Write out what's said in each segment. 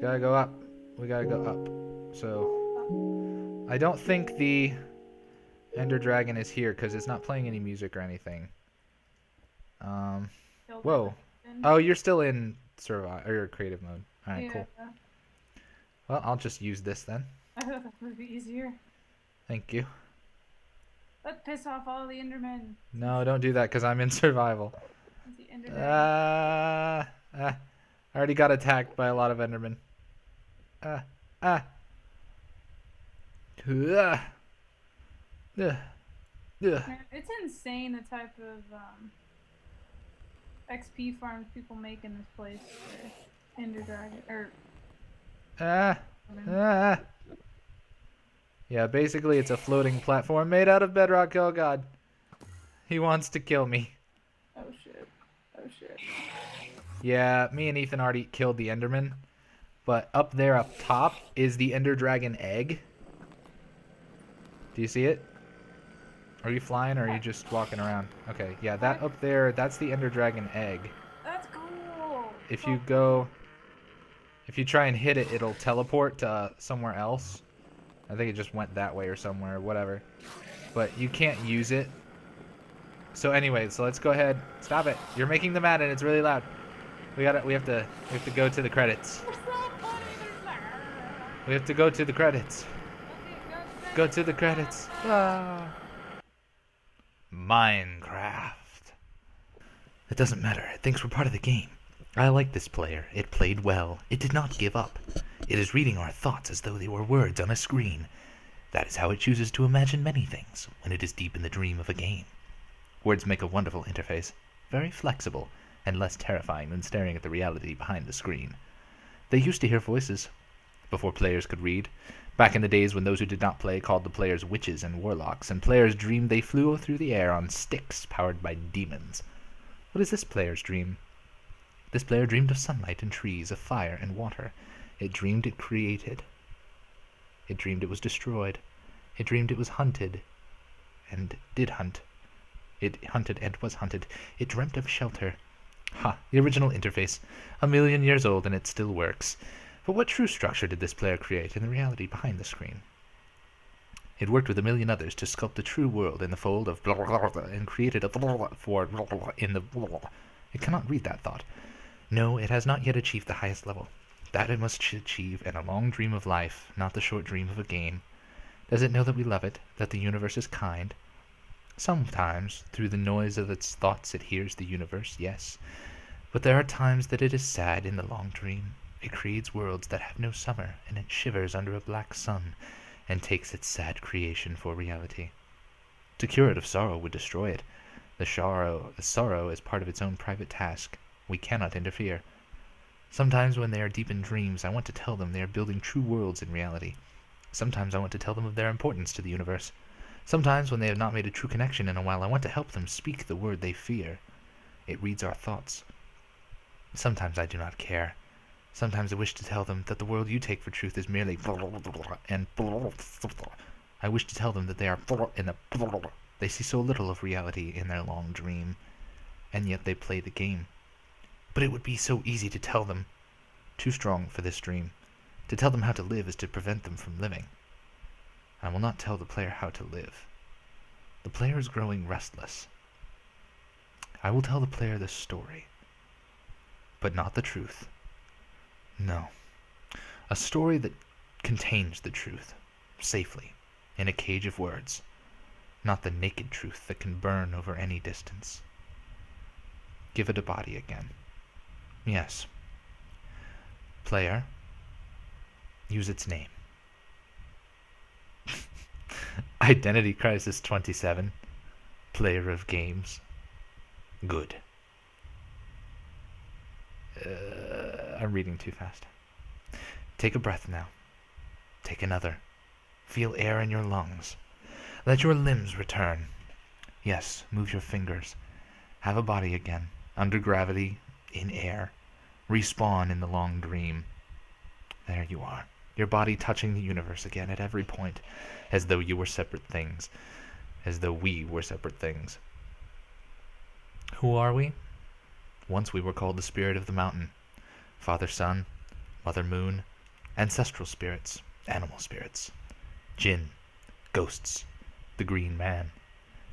We gotta go up. We gotta go up. So, I don't think the Ender Dragon is here because it's not playing any music or anything. Whoa. Oh, you're still in survive or creative mode. All right, cool. Well, I'll just use this then. I thought that would be easier. Thank you. Let's piss off all the Endermen. No, don't do that because I'm in survival. I already got attacked by a lot of Endermen. It's insane the type of XP farms people make in this place for Ender Dragon Yeah, basically it's a floating platform made out of bedrock. Oh god. He wants to kill me. Oh shit. Oh shit. Yeah, me and Ethan already killed the Enderman. But up there up top is the Ender Dragon egg. Do you see it? Are you flying or are you just walking around? Okay, yeah, that up there, that's the Ender Dragon egg. That's cool. If you try and hit it, it'll teleport to somewhere else. I think it just went that way or somewhere, whatever. But you can't use it. So anyway, so let's go ahead. Stop it. You're making them mad and it's really loud. We have to go to the credits. We have to go to the credits. Go to the credits. Ah. Minecraft. It doesn't matter. It thinks we're part of the game. I like this player. It played well. It did not give up. It is reading our thoughts as though they were words on a screen. That is how it chooses to imagine many things when it is deep in the dream of a game. Words make a wonderful interface, very flexible, and less terrifying than staring at the reality behind the screen. They used to hear voices before players could read, back in the days when those who did not play called the players witches and warlocks, and players dreamed they flew through the air on sticks powered by demons. What is this player's dream? This player dreamed of sunlight and trees, of fire and water. It dreamed it created. It dreamed it was destroyed. It dreamed it was hunted and did hunt. It hunted and was hunted. It dreamt of shelter. Ha, the original interface. 1,000,000 years old and it still works. But what true structure did this player create in the reality behind the screen? It worked with 1,000,000 others to sculpt the true world in the fold of blah, blah, blah, and created a blah, for blah, blah, in the blah, blah. It cannot read that thought. No, it has not yet achieved the highest level. That it must achieve in a long dream of life, not the short dream of a game. Does it know that we love it, that the universe is kind? Sometimes, through the noise of its thoughts it hears the universe, yes. But there are times that it is sad in the long dream. It creates worlds that have no summer, and it shivers under a black sun, and takes its sad creation for reality. To cure it of sorrow would destroy it. The sorrow is part of its own private task. We cannot interfere. Sometimes when they are deep in dreams, I want to tell them they are building true worlds in reality. Sometimes I want to tell them of their importance to the universe. Sometimes when they have not made a true connection in a while, I want to help them speak the word they fear. It reads our thoughts. Sometimes I do not care. Sometimes I wish to tell them that the world you take for truth is merely and I wish to tell them that they are in the they see so little of reality in their long dream, and yet they play the game. But it would be so easy to tell them. Too strong for this dream. To tell them how to live is to prevent them from living. I will not tell the player how to live. The player is growing restless. I will tell the player the story, but not the truth. No. A story that contains the truth, safely, in a cage of words, not the naked truth that can burn over any distance. Give it a body again. Yes. Player, use its name. Identity Crisis 27. Player of games. Good. I'm reading too fast. Take a breath now. Take another. Feel air in your lungs. Let your limbs return. Yes, move your fingers. Have a body again. Under gravity, in air. Respawn in the long dream. There you are. Your body touching the universe again at every point, as though you were separate things, as though we were separate things. Who are we? Once we were called the spirit of the mountain, Father Sun, Mother Moon, ancestral spirits, animal spirits, jinn, ghosts, the green man,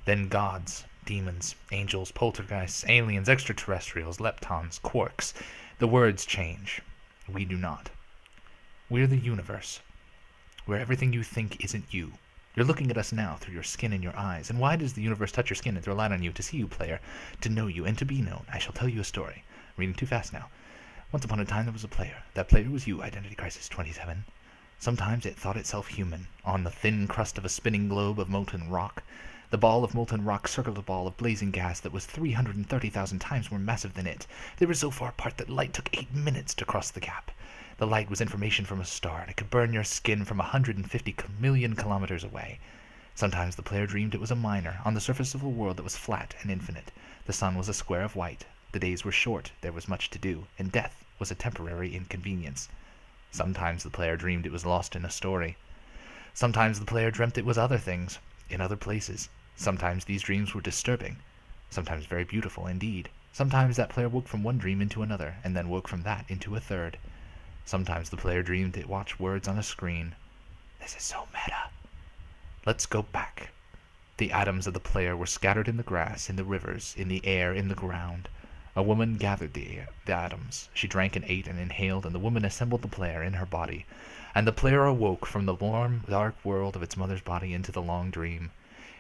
then gods, demons, angels, poltergeists, aliens, extraterrestrials, leptons, quarks. The words change. We do not. We're the universe, where everything you think isn't you. You're looking at us now through your skin and your eyes. And why does the universe touch your skin and throw light on you? To see you, player, to know you, and to be known. I shall tell you a story. I'm reading too fast now. Once upon a time there was a player. That player was you, Identity Crisis 27. Sometimes it thought itself human, on the thin crust of a spinning globe of molten rock. The ball of molten rock circled a ball of blazing gas that was 330,000 times more massive than it. They were so far apart that light took 8 minutes to cross the gap. The light was information from a star, and it could burn your skin from 150 million kilometers away. Sometimes the player dreamed it was a miner, on the surface of a world that was flat and infinite. The sun was a square of white, the days were short, there was much to do, and death was a temporary inconvenience. Sometimes the player dreamed it was lost in a story. Sometimes the player dreamt it was other things, in other places. Sometimes these dreams were disturbing, sometimes very beautiful indeed. Sometimes that player woke from one dream into another, and then woke from that into a third. Sometimes the player dreamed it watched words on a screen. This is so meta. Let's go back. The atoms of the player were scattered in the grass, in the rivers, in the air, in the ground. A woman gathered the atoms. She drank and ate and inhaled, and the woman assembled the player in her body. And the player awoke from the warm, dark world of its mother's body into the long dream.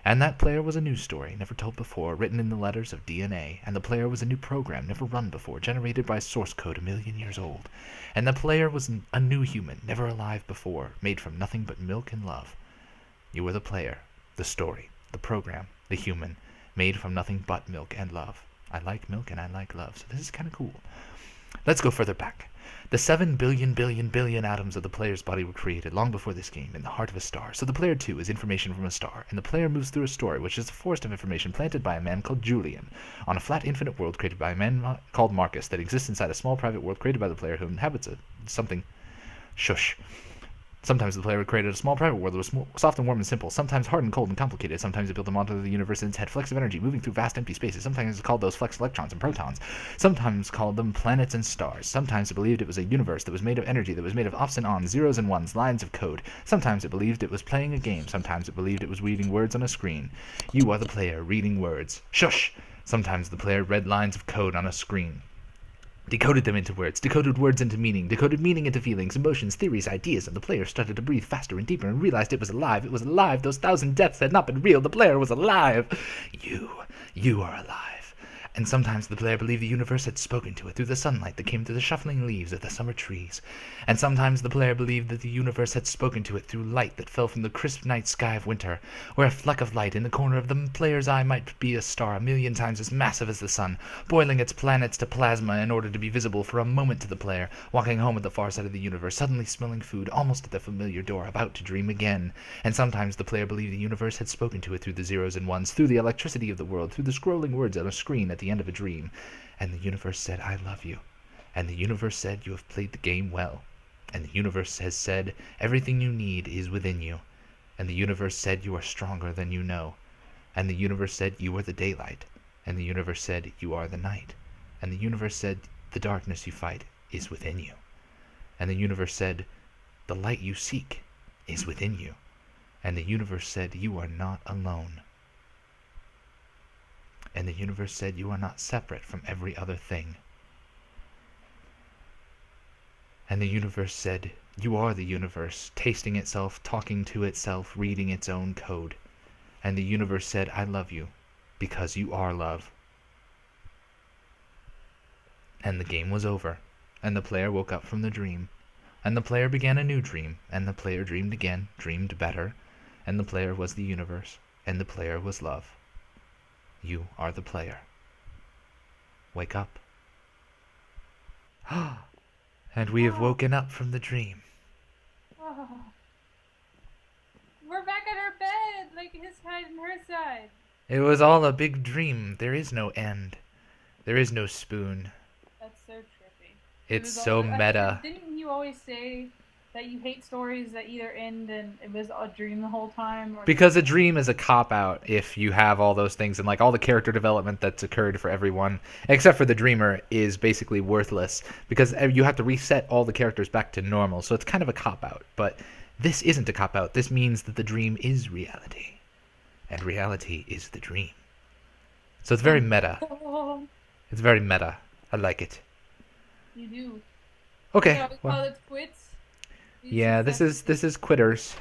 And that player was a new story, never told before, written in the letters of DNA. And the player was a new program, never run before, generated by source code 1,000,000 years old. And the player was a new human, never alive before, made from nothing but milk and love. You were the player, the story, the program, the human, made from nothing but milk and love. I like milk and I like love, so this is kind of cool. Let's go further back. The 7 billion atoms of the player's body were created long before this game, in the heart of a star. So the player, too, is information from a star, and the player moves through a story, which is a forest of information planted by a man called Julian, on a flat infinite world created by a man called Marcus that exists inside a small private world created by the player who inhabits something. Shush. Sometimes the player created a small private world that was soft and warm and simple, sometimes hard and cold and complicated. Sometimes it built a model of the universe in its head, flecks of energy moving through vast empty spaces. Sometimes it called those flecks electrons and protons. Sometimes called them planets and stars. Sometimes it believed it was a universe that was made of energy, that was made of offs and ons, zeros and ones, lines of code. Sometimes it believed it was playing a game. Sometimes it believed it was reading words on a screen. You are the player reading words. Shush! Sometimes the player read lines of code on a screen. Decoded them into words, decoded words into meaning, decoded meaning into feelings, emotions, theories, ideas, and the player started to breathe faster and deeper and realized it was alive. It was alive. Those 1,000 deaths had not been real. The player was alive. You are alive. And sometimes the player believed the universe had spoken to it through the sunlight that came through the shuffling leaves of the summer trees. And sometimes the player believed that the universe had spoken to it through light that fell from the crisp night sky of winter, where a fleck of light in the corner of the player's eye might be a star 1,000,000 times as massive as the sun, boiling its planets to plasma in order to be visible for a moment to the player, walking home at the far side of the universe, suddenly smelling food, almost at the familiar door, about to dream again. And sometimes the player believed the universe had spoken to it through the zeros and ones, through the electricity of the world, through the scrolling words on a screen at the end of a dream. And the universe said, I love you. And the universe said, you have played the game well. And the universe has said, everything you need is within you. And the universe said, you are stronger than you know. And the universe said, you are the daylight. And the universe said, you are the night. And the universe said, the darkness you fight is within you. And the universe said, the light you seek is within you. And the universe said, you are not alone. And the universe said, you are not separate from every other thing. And the universe said, you are the universe, tasting itself, talking to itself, reading its own code. And the universe said, I love you, because you are love. And the game was over, and the player woke up from the dream. And the player began a new dream, and the player dreamed again, dreamed better, and the player was the universe, and the player was love. You are the player. Wake up. And we have woken up from the dream. Oh. We're back at our bed, like his side and her side. It was all a big dream. There is no end. There is no spoon. That's so trippy. It's so meta. Didn't you always say that you hate stories that either end and it was a dream the whole time, or Because a dream is a cop-out if you have all those things, and like all the character development that's occurred for everyone, except for the dreamer, is basically worthless because you have to reset all the characters back to normal. So it's kind of a cop-out. But this isn't a cop-out. This means that the dream is reality, and reality is the dream. So it's very meta. It's very meta. I like it. You do. Okay. Yeah, we call it quits. Yeah, this is quitters.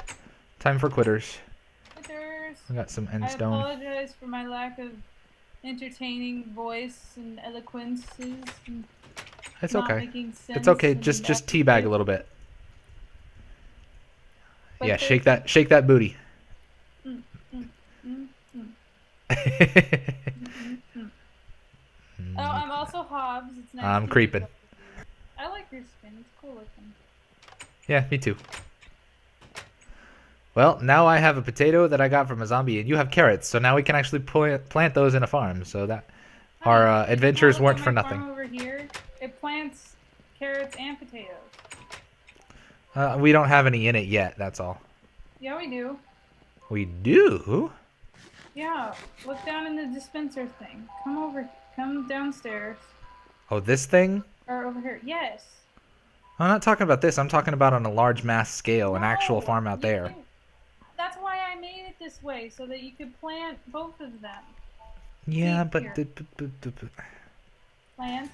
Time for quitters. Quitters. We got some I endstone. apologize for my lack of entertaining voice and eloquences. And It's not okay. making sense It's okay. and Just that's teabag good. a little bit. But Yeah, there's- shake that booty. Mm, mm, mm, mm, mm. Oh, I'm also Hobbs. It's nice. I'm to meet creeping. both of you. I like your skin. It's cool looking. Yeah, me too. Well, now I have a potato that I got from a zombie, and you have carrots, so now we can actually plant those in a farm, so that our adventures Look weren't at for my nothing. farm over here. It plants carrots and potatoes. We don't have any in it yet, that's all. Yeah, we do. We do? Yeah, look down in the dispenser thing. Come downstairs. Oh, this thing? Or over here. Yes. I'm not talking about this. I'm talking about on a large mass scale, an actual No, farm out you there. can- That's why I made it this way, so that you could plant both of them. Yeah, See, but... here. Plant.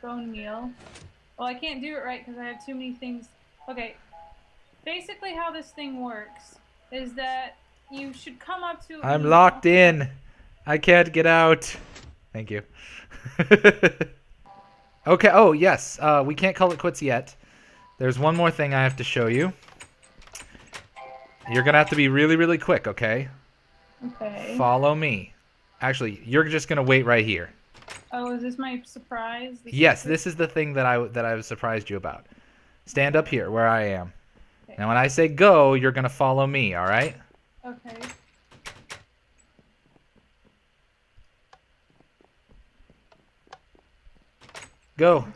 Bone meal. Well, I can't do it right because I have too many things. Okay. Basically how this thing works is that you should come up to... I'm locked in. I can't get out. Thank you. Okay, oh, yes. We can't call it quits yet. There's one more thing I have to show you. You're going to have to be really, really quick, okay? Okay. Follow me. Actually, you're just going to wait right here. Oh, is this my surprise? Yes, this is the thing that I surprised you about. Stand up here where I am. Okay. Now, when I say go, you're going to follow me, all right? Okay. Go.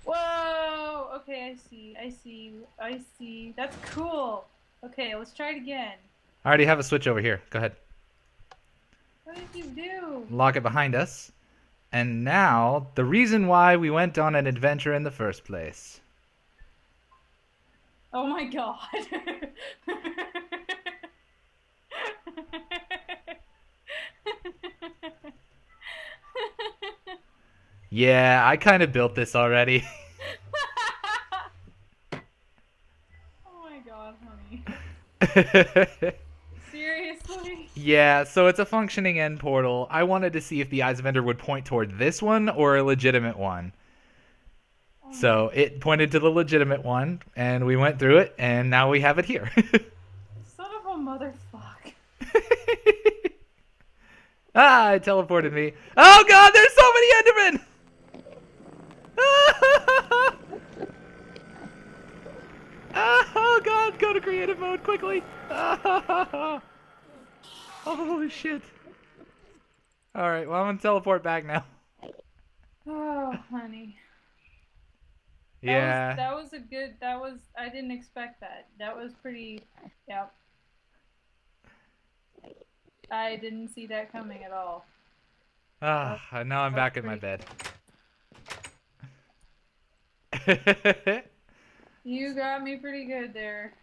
Whoa! Okay, I see. That's cool. Okay, let's try it again. I already have a switch over here. Go ahead. What did you do? Lock it behind us. And now, the reason why we went on an adventure in the first place. Oh my god. Yeah, I kind of built this already. Oh my god, honey. Seriously? Yeah, so it's a functioning end portal. I wanted to see if the Eyes of Ender would point toward this one or a legitimate one. Oh So it pointed to the legitimate one, and we went through it, and now we have it here. son of a motherfuck. Ah, it teleported me. Oh god, there's so many Endermen! Oh god, go to creative mode quickly. Holy shit. Alright, well I'm gonna teleport back now. Oh, honey. Yeah. I didn't expect that. That was pretty, yep. I didn't see that coming at all. Ah, now I'm back in my pretty- bed. You got me pretty good there.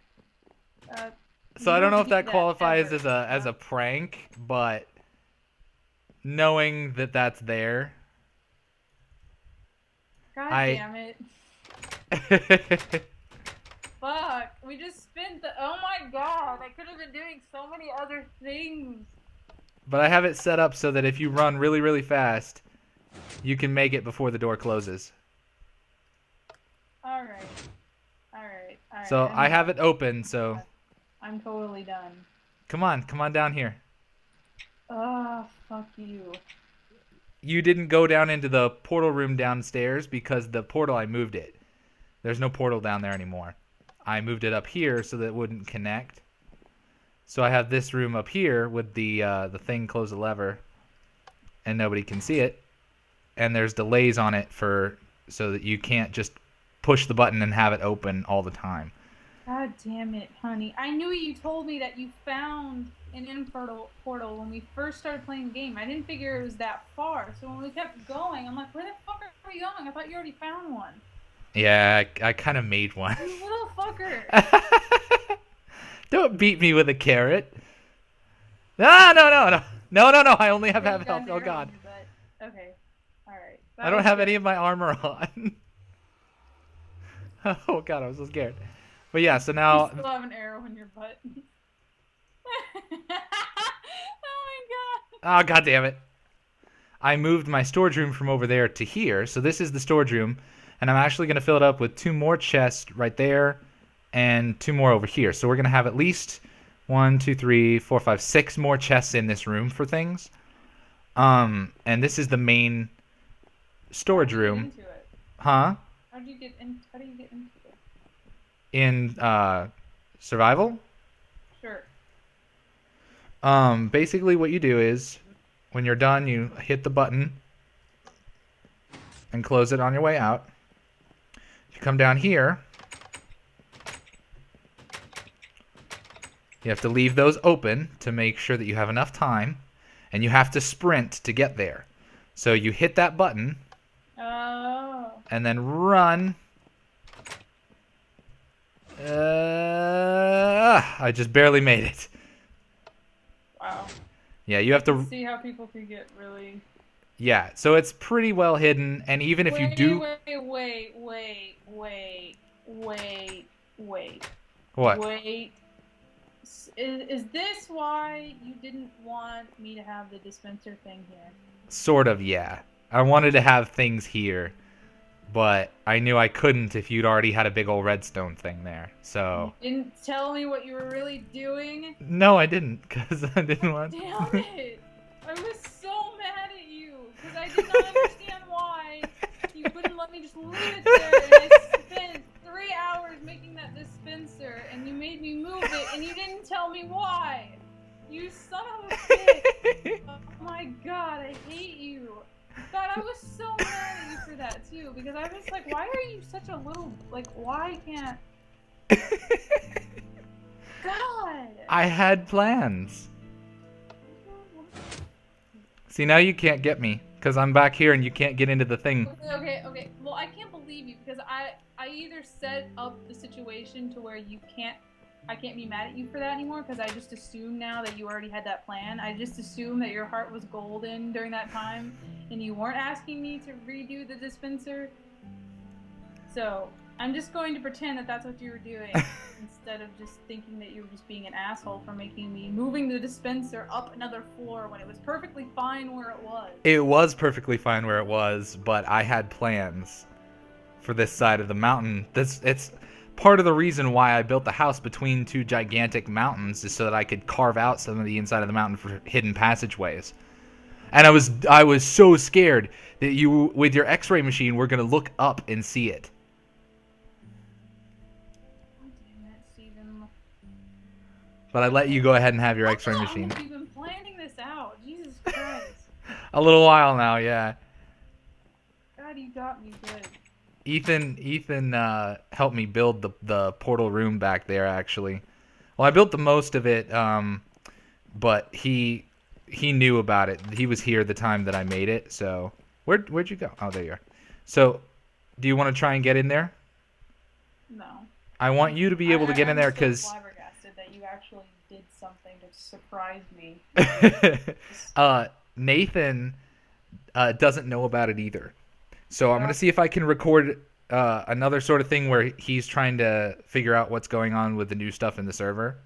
So You I don't know don't if that do that qualifies ever. as a prank, but knowing that that's there. God I- damn it. Fuck. We just spent the. Oh my god. I could have been doing so many other things. But I have it set up so that if you run really, really fast, you can make it before the door closes. Alright. So I have it open, so I'm totally done. come on down here. Oh, fuck you. You didn't go down into the portal room downstairs because the portal, I moved it. There's no portal down there anymore. I moved it up here so that it wouldn't connect. So I have this room up here with the thing close the lever, and nobody can see it. And there's delays on it for so that you can't just push the button and have it open all the time. God damn it, honey. I knew you told me that you found an infertile portal when we first started playing the game. I didn't figure it was that far. So when we kept going, I'm like, where the fuck are we going? I thought you already found one. Yeah, I kind of made one. You little fucker. Don't beat me with a carrot. No, no, no, no. No, no, no. I only have half health. Oh, God. Okay. Alright. I don't have any of my armor on. Oh, God. I was so scared. But yeah, so now... You still have an arrow in your butt. Oh, my God. Oh, God damn it. I moved my storage room from over there to here. So this is the storage room. And I'm actually going to fill it up with 2 more chests right there and 2 more over here. So we're going to have at least 1, 2, 3, 4, 5, 6 more chests in this room for things. And this is the main storage room. Into it? Huh? How do you get into it? In survival? Sure. Basically what you do is when you're done, you hit the button and close it on your way out. You come down here. You have to leave those open to make sure that you have enough time, and you have to sprint to get there. So you hit that button. Oh. And then run. I just barely made it. Wow. Yeah, you have to see how people can get really... Yeah, so it's pretty well hidden, and even if you do... Wait. What? Wait. Is this why you didn't want me to have the dispenser thing here? Sort of, yeah. I wanted to have things here, but I knew I couldn't if you'd already had a big old redstone thing there, so... You didn't tell me what you were really doing? No, I didn't, because I didn't want... Damn it! I was so mad at you, because I did not understand why you wouldn't let me just leave it there, and I spent 3 hours making that dispenser, and you made me move it, and you didn't tell me why! You son of a bitch! Oh my god, I hate you! God, I was so mad at you for that, too, because I was like, why are you such a little, like, why can't... God! I had plans. See, now you can't get me, because I'm back here and you can't get into the thing. Okay. Well, I can't believe you, because I either set up the situation to where I can't be mad at you for that anymore, because I just assume now that you already had that plan. I just assume that your heart was golden during that time, and you weren't asking me to redo the dispenser. So, I'm just going to pretend that that's what you were doing, instead of just thinking that you were just being an asshole for moving the dispenser up another floor when it was perfectly fine where it was. It was perfectly fine where it was, but I had plans for this side of the mountain. It's part of the reason why I built the house between 2 gigantic mountains, is so that I could carve out some of the inside of the mountain for hidden passageways. And I was so scared that you, with your X-ray machine, were gonna look up and see it. But I let you go ahead and have your X-ray machine. You've been planning this out. Jesus Christ. A little while now, yeah. God, you got me good. Ethan helped me build the portal room back there, actually. Well, I built the most of it, but he knew about it. He was here the time that I made it, so... Where'd you go? Oh, there you are. So, do you want to try and get in there? No. I want you to be able to get in there, because... I'm so flabbergasted that you actually did something to surprise me. Nathan doesn't know about it either. So I'm going to see if I can record another sort of thing where he's trying to figure out what's going on with the new stuff in the server.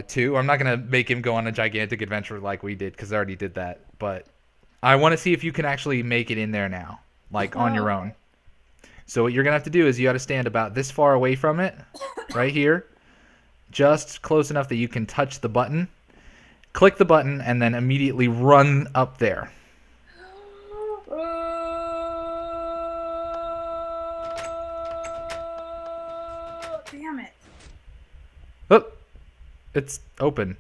Too. I'm not going to make him go on a gigantic adventure like we did, because I already did that. But I want to see if you can actually make it in there now, like on your own. So what you're going to have to do is you got to stand about this far away from it, right here. Just close enough that you can touch the button. Click the button and then immediately run up there. Damn it. Oh, it's open.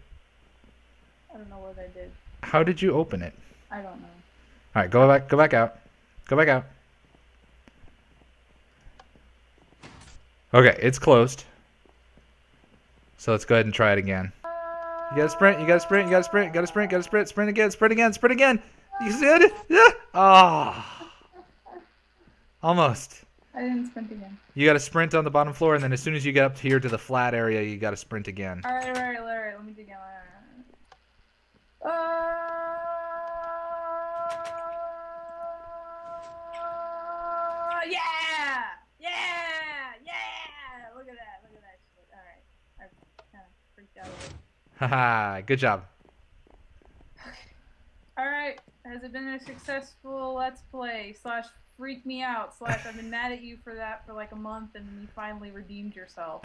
I don't know what I did. How did you open it? I don't know. All right, go back out. Go back out. Okay, it's closed. So let's go ahead and try it again. You gotta sprint, you gotta sprint, you gotta sprint, you gotta sprint, you gotta sprint, sprint again, sprint again, sprint again. You see it? Yeah. Ah. Almost. I didn't sprint again. You gotta sprint on the bottom floor, and then as soon as you get up here to the flat area, you gotta sprint again. Alright, let me do again. Yeah! Look at that shit. Alright. I kind of freaked out a bit. Haha, good job. Alright, has it been a successful Let's Play / freak me out / I've been mad at you for that for like a month and you finally redeemed yourself?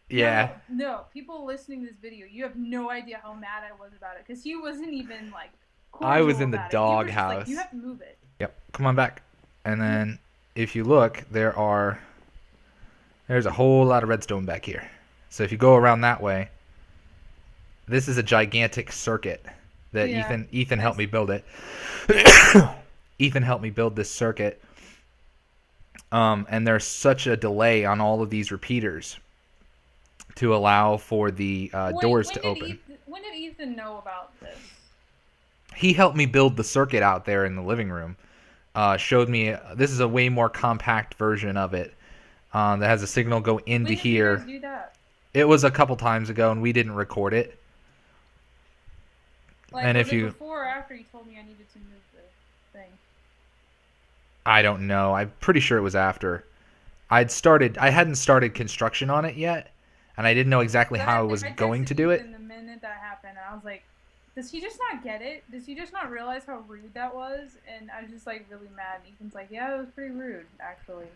Yeah. No, people listening to this video, you have no idea how mad I was about it because he wasn't even like. I was in the dog house. house. You have to move it. Yep. Come on back. And then if you look, there's a whole lot of redstone back here. So if you go around that way, this is a gigantic circuit that Ethan helped me build it. Ethan helped me build this circuit. And there's such a delay on all of these repeaters to allow for the doors to open. When did Ethan know about this? He helped me build the circuit out there in the living room. Showed me this is a way more compact version of it that has a signal go into here. When did you guys do that? It was a couple times ago, and we didn't record it. Like, and was if it you before or after you told me I needed to move the thing? I don't know. I'm pretty sure it was after. I hadn't started construction on it yet, and I didn't know exactly how I was going to do it. The minute that happened, and I was like, does he just not get it? Does he just not realize how rude that was? And I was just like really mad. And Ethan's like, yeah, it was pretty rude, actually.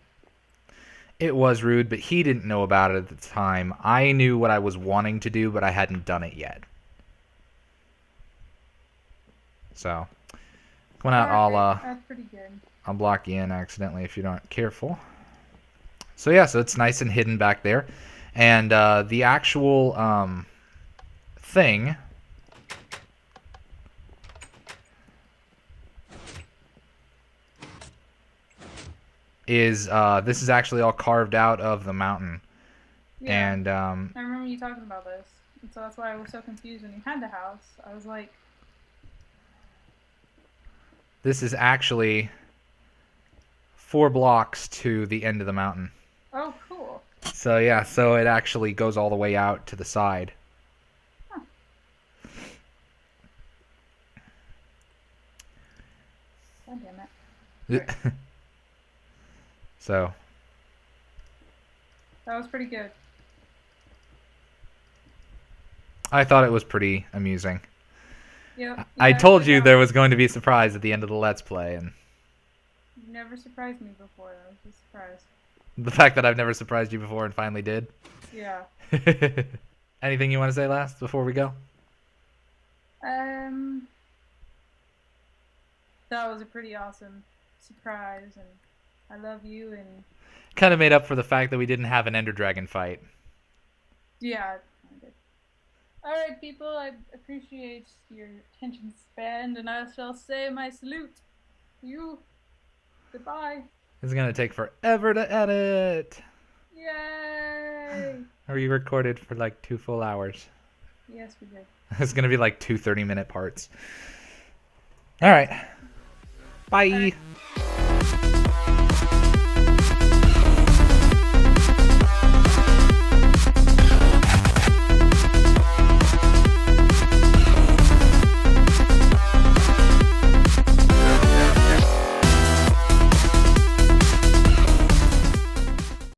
It was rude, but he didn't know about it at the time. I knew what I was wanting to do, but I hadn't done it yet. So, come on, that's pretty good. I'll block you in accidentally if you're not careful. So yeah, so it's nice and hidden back there, and the actual thing is this is actually all carved out of the mountain. Yeah, and I remember you talking about this, and so that's why I was so confused when you had the house. I was like, this is actually 4 blocks to the end of the mountain. oh, cool. So yeah, so it actually goes all the way out to the side. Huh. God damn it. So That was pretty good. I thought it was pretty amusing. Yep. I told you there was going to be a surprise at the end of the Let's Play, and You've never surprised me before. That was a surprise. the fact that I've never surprised you before and finally did. Yeah. Anything you want to say last before we go? That was a pretty awesome surprise, and I love you, and Kind of made up for the fact that we didn't have an Ender Dragon fight. yeah. Alright, people, I appreciate your attention span, and I shall say my salute to you. Goodbye. It's going to take forever to edit. Yay! Or you recorded for like 2 full hours. Yes, we did. It's going to be like 2 30-minute parts. All right. Bye. All right.